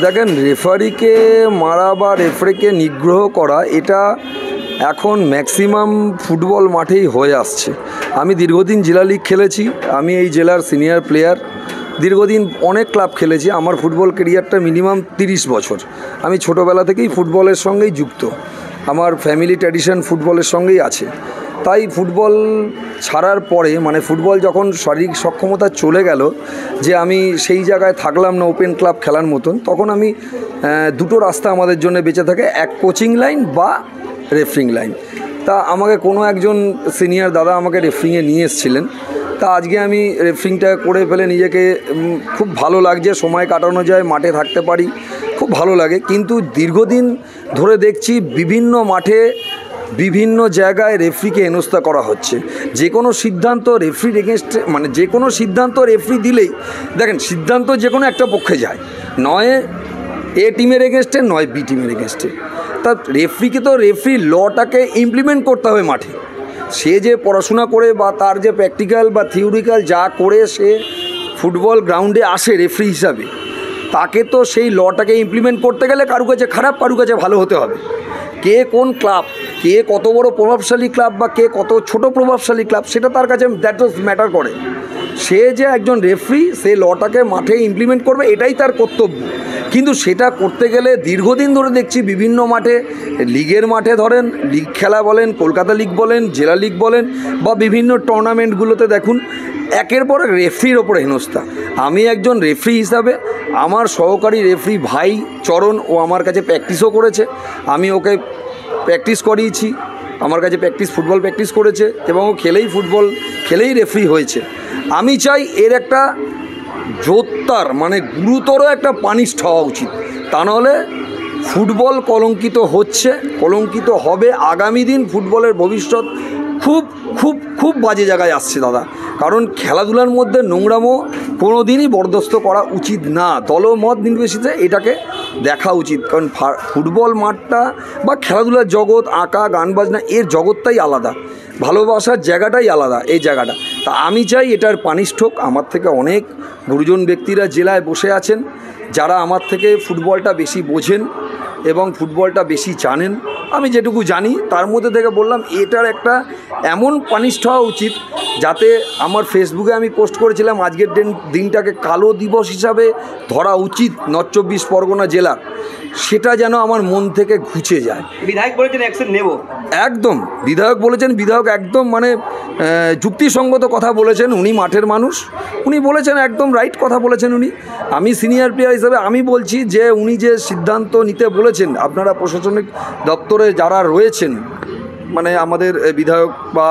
দেখেন, রেফারিকে মারা বা রেফারিকে নিগ্রহ করা এটা এখন ম্যাক্সিমাম ফুটবল মাঠেই হয়ে আসছে। আমি দীর্ঘদিন জেলা লিগ খেলেছি, আমি এই জেলার সিনিয়র প্লেয়ার, দীর্ঘদিন অনেক ক্লাব খেলেছি। আমার ফুটবল কেরিয়ারটা মিনিমাম 30 বছর। আমি ছোটোবেলা থেকেই ফুটবলের সঙ্গেই যুক্ত, আমার ফ্যামিলি ট্র্যাডিশন ফুটবলের সঙ্গেই আছে। তাই ফুটবল ছাড়ার পরে, মানে ফুটবল যখন শারীরিক সক্ষমতা চলে গেল, যে আমি সেই জায়গায় থাকলাম না ওপেন ক্লাব খেলার মতন, তখন আমি দুটো রাস্তা আমাদের জন্য বেঁচে থাকে, এক কোচিং লাইন বা রেফারিং লাইন। তা আমাকে কোনো একজন সিনিয়র দাদা আমাকে রেফারিংয়ে নিয়ে এসেছিলেন। তা আজকে আমি রেফারিংটা করে ফেলে নিজেকে খুব ভালো লাগছে, সময় কাটানো যায়, মাঠে থাকতে পারি, খুব ভালো লাগে। কিন্তু দীর্ঘদিন ধরে দেখছি বিভিন্ন মাঠে বিভিন্ন জায়গায় রেফারিকে হেনস্থা করা হচ্ছে। যে কোনো সিদ্ধান্ত রেফারির এগেনস্টে, মানে যে কোনো সিদ্ধান্ত রেফারি দিলেই, দেখেন সিদ্ধান্ত যে কোনো একটা পক্ষে যায়, নয় এ টিমের এগেনস্টে নয় বি টিমের এগেনস্টে। তা রেফারিকে তো রেফারি লটাকে ইমপ্লিমেন্ট করতে হবে মাঠে। সে যে পড়াশোনা করে বা তার যে প্র্যাকটিক্যাল বা থিওরিক্যাল যা করে সে ফুটবল গ্রাউন্ডে আসে রেফারি হিসাবে, তাকে তো সেই লটাকে ইমপ্লিমেন্ট করতে গেলে কারু কাছে খারাপ, কারু কাছে ভালো হতে হবে। কে কোন ক্লাব, কে কত বড় প্রভাবশালী ক্লাব বা কে কত ছোট প্রভাবশালী ক্লাব, সেটা তার কাছে দ্যাট ওয়াজ ম্যাটার করে। সে যে একজন রেফারি, সে লটাকে মাঠে ইমপ্লিমেন্ট করবে, এটাই তার কর্তব্য। কিন্তু সেটা করতে গেলে দীর্ঘদিন ধরে দেখছি বিভিন্ন মাঠে, লিগের মাঠে ধরেন, লিগ খেলা বলেন, কলকাতা লিগ বলেন, জেলা লিগ বলেন, বা বিভিন্ন টুর্নামেন্টগুলোতে দেখুন একের পর এক রেফারির ওপরে হেনস্থা। আমি একজন রেফারি হিসাবে, আমার সহকারী রেফারি ভাই চরণ, ও আমার কাছে প্র্যাকটিসও করেছে, আমি ওকে প্র্যাকটিস করিয়েছি, আমার কাছে ফুটবল প্র্যাকটিস করেছে, এবং ও ফুটবল খেলেই রেফারি হয়েছে। আমি চাই এর একটা জোরদার, মানে গুরুতর একটা পানিশড হওয়া উচিত। তা নাহলে ফুটবল কলঙ্কিত হচ্ছে, কলঙ্কিত হবে। আগামী দিন ফুটবলের ভবিষ্যৎ খুব খুব খুব বাজে জায়গায় আসছে দাদা। কারণ খেলাধুলার মধ্যে নোংরামো কোনো দিনই বরদাস্ত করা উচিত না। দলমত নির্বিশেষে এটাকে দেখা উচিত। কারণ ফুটবল মাঠটা বা খেলাধুলার জগৎ, আঁকা, গান বাজনা, এর জগৎটাই আলাদা, ভালোবাসার জায়গাটাই আলাদা এই জায়গাটা। তা আমি চাই এটার পানিশড হোক। আমার থেকে অনেক গুরুজন ব্যক্তিরা জেলায় বসে আছেন, যারা আমার থেকে ফুটবলটা বেশি বোঝেন এবং ফুটবলটা বেশি জানেন। আমি যেটুকু জানি তার মধ্যে থেকে বললাম, এটার একটা এমন পানিশড হওয়া উচিত যাতে, আমার ফেসবুকে আমি পোস্ট করেছিলাম, আজকের দিনটাকে কালো দিবস হিসাবে ধরা উচিত নর্থ 24 পরগনা জেলার, সেটা যেন আমার মন থেকে ঘুচে যায়। বিধায়ক বলেছেন অ্যাকশন নেব, একদম বিধায়ক বলেছেন, বিধায়ক একদম মানে যুক্তিসঙ্গত কথা বলেছেন। উনি মাঠের মানুষ, উনি বলেছেন একদম রাইট কথা বলেছেন উনি। আমি সিনিয়র প্লেয়ার হিসেবে আমি বলছি যে উনি যে সিদ্ধান্ত নিতে বলেছেন, আপনারা প্রশাসনিক দপ্তরে যারা রয়েছেন, মানে আমাদের বিধায়ক বা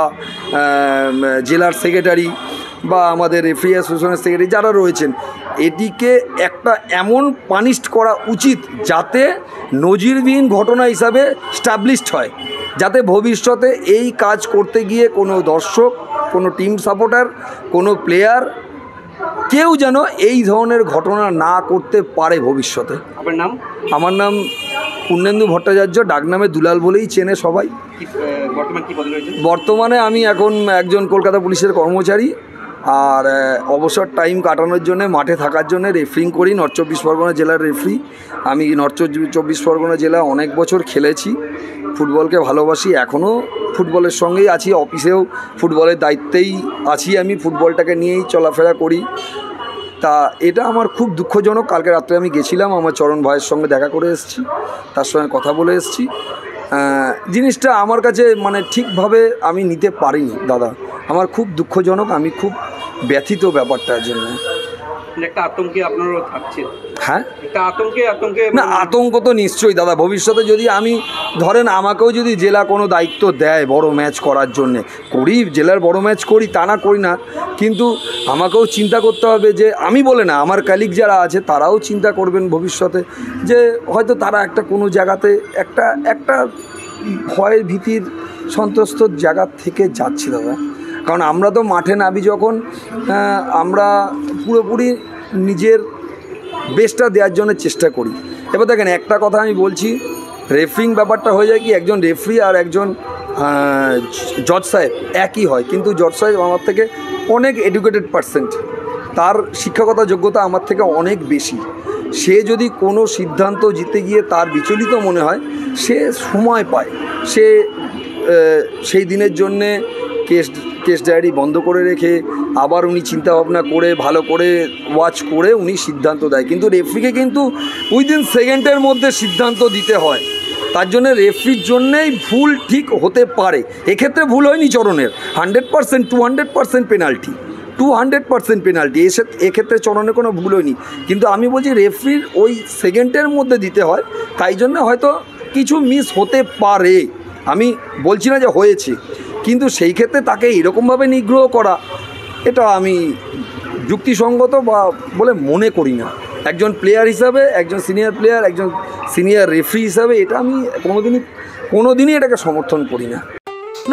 জেলার সেক্রেটারি বা আমাদের রেফারি অ্যাসোসিয়েশনের সেক্রেটারি যারা রয়েছেন, এটিকে একটা এমন পানিশড করা উচিত যাতে নজিরবিহীন ঘটনা হিসাবে স্টাবলিশড হয়, যাতে ভবিষ্যতে এই কাজ করতে গিয়ে কোনো দর্শক, কোনো টিম সাপোর্টার, কোনো প্লেয়ার, কেউ যেন এই ধরনের ঘটনা না করতে পারে ভবিষ্যতে। আপনার নাম? আমার নাম পূর্ণেন্দু ভট্টাচার্য, ডাকনামে দুলাল বলেই চেনে সবাই। বর্তমানে আমি এখন একজন কলকাতা পুলিশের কর্মচারী, আর অবসর টাইম কাটানোর জন্য, মাঠে থাকার জন্য রেফারিং করি। নর্থ 24 পরগনা জেলার রেফারি আমি। নর্থ 24 পরগনা জেলা অনেক বছর খেলেছি, ফুটবলকে ভালোবাসি, এখনও ফুটবলের সঙ্গেই আছি, অফিসেও ফুটবলের দায়িত্বেই আছি, আমি ফুটবলটাকে নিয়েই চলাফেরা করি। তা এটা আমার খুব দুঃখজনক। কালকে রাত্রে আমি গেছিলাম, আমার চরণ ভাইয়ের সঙ্গে দেখা করে এসেছি, তার সঙ্গে কথা বলে এসেছি। জিনিসটা আমার কাছে মানে ঠিকভাবে আমি নিতে পারিনি দাদা, আমার খুব দুঃখজনক, আমি খুব ব্যথিত ব্যাপারটার জন্য। একটা আতঙ্কে আপনারও থাকছে? হ্যাঁ, একটা আতঙ্কে না, আতঙ্ক তো নিশ্চয়ই দাদা। ভবিষ্যতে যদি আমি, ধরেন আমাকেও যদি জেলা কোনো দায়িত্ব দেয় বড় ম্যাচ করার জন্যে, করি, জেলার বড় ম্যাচ করি, তা না করি না, কিন্তু আমাকেও চিন্তা করতে হবে যে, আমি বলে না, আমার কালিগ যারা আছে তারাও চিন্তা করবেন ভবিষ্যতে, যে হয়তো তারা একটা কোনো জায়গাতে একটা ভয়ের, ভীতির, সন্ত্রস্তর জায়গা থেকে যাচ্ছি দাদা। কারণ আমরা তো মাঠে নামি যখন, আমরা পুরোপুরি নিজের বেস্টটা দেওয়ার জন্য চেষ্টা করি। এবার দেখেন, একটা কথা আমি বলছি, রেফারিং ব্যাপারটা হয়ে যায় কি, একজন রেফারি আর একজন জজ সাহেব একই হয়, কিন্তু জজ সাহেব আমার থেকে অনেক এডুকেটেড পার্সেন্ট, তার শিক্ষাগত যোগ্যতা আমার থেকে অনেক বেশি। সে যদি কোনো সিদ্ধান্ত জিতে গিয়ে তার বিচলিত মনে হয়, সে সময় পায়, সে সেই দিনের জন্যে কেস ডায়েরি বন্ধ করে রেখে আবার উনি চিন্তাভাবনা করে ভালো করে ওয়াচ করে উনি সিদ্ধান্ত দেয়। কিন্তু রেফরিকে কিন্তু উইদিন সেকেন্ডের মধ্যে সিদ্ধান্ত দিতে হয়। তার জন্য রেফরির জন্যেই ভুল ঠিক হতে পারে। এক্ষেত্রে ভুল হয়নি চরণের, 100% 200% পেনাল্টি, 200% পেনাল্টি, এক্ষেত্রে চরণের কোনো ভুল হয়নি। কিন্তু আমি বলছি রেফরির ওই সেকেন্ডের মধ্যে দিতে হয়, তাই জন্য হয়তো কিছু মিস হতে পারে, আমি বলছি না যে হয়েছে, কিন্তু সেই ক্ষেত্রে তাকে এরকমভাবে নিগ্রহ করা, এটা আমি যুক্তিসঙ্গত বা বলে মনে করি না। একজন প্লেয়ার হিসাবে, একজন সিনিয়র প্লেয়ার, একজন সিনিয়র রেফারি হিসাবে এটা আমি কোনোদিনই এটাকে সমর্থন করি না।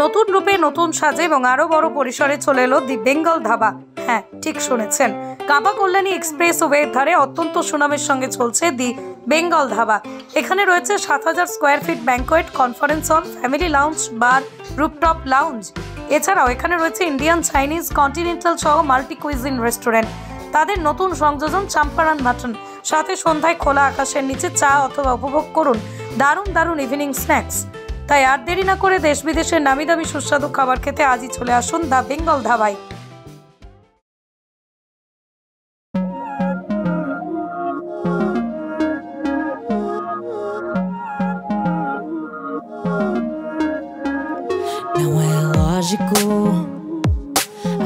নতুন রূপে, নতুন সাজে এবং আরো বড় পরিসরে চলে এলো দি বেঙ্গল ধাবা। হ্যাঁ, ঠিক শুনেছেন, কাঁপা কল্যাণী এক্সপ্রেস ওয়ের ধারে অত্যন্ত সুনামের সঙ্গে চলছে দি বেঙ্গল ধাবা। এখানে রয়েছে 7000 square feet banquet, conference hall, family lounge, bar, rooftop lounge. এছাড়াও এখানে রয়েছে ইন্ডিয়ান, চাইনিজ, কন্টিনেন্টাল সহ মাল্টি কুইজিন রেস্টুরেন্ট। তাদের নতুন সংযোজন চাম্পারান মাটন, সাথে সন্ধ্যায় খোলা আকাশের নিচে চা অথবা উপভোগ করুন দারুণ দারুণ ইভিনিং স্ন্যাক্স। তাই আর দেরি না করে দেশ বিদেশের নামি দামি সুস্বাদু খাবার খেতে আজই চলে আসুন the Bengal ধাবায়। Não é lógico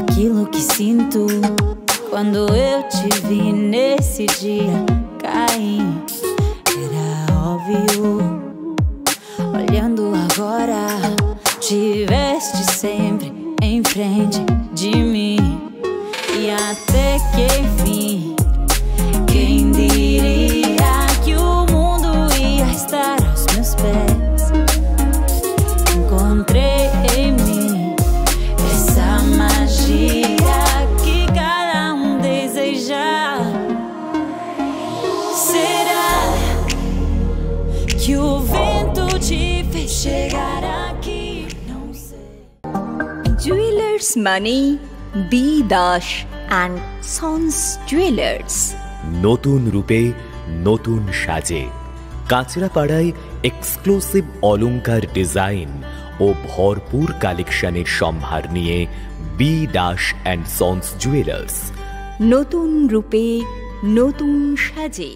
aquilo que sinto quando eu te vi nesse dia cair. Era óbvio, olhando agora, tiveste sempre em frente de mim. E até que enfim, quem diria que o mundo ia estar aos meus pés? Encontrei em mim essa magia que cada deseja. Será que o vento te fez chegar aqui? Não sei. Jewelers Money, B. Dash and Sons Jewelers. নতুন রূপে, নতুন সাজে কাঁচরাপাড়ায় exclusive অলংকার design ও ভরপুর কালেকশনের সম্ভার নিয়ে B Das and sons jewellers. নতুন রূপে, নতুন সাজে।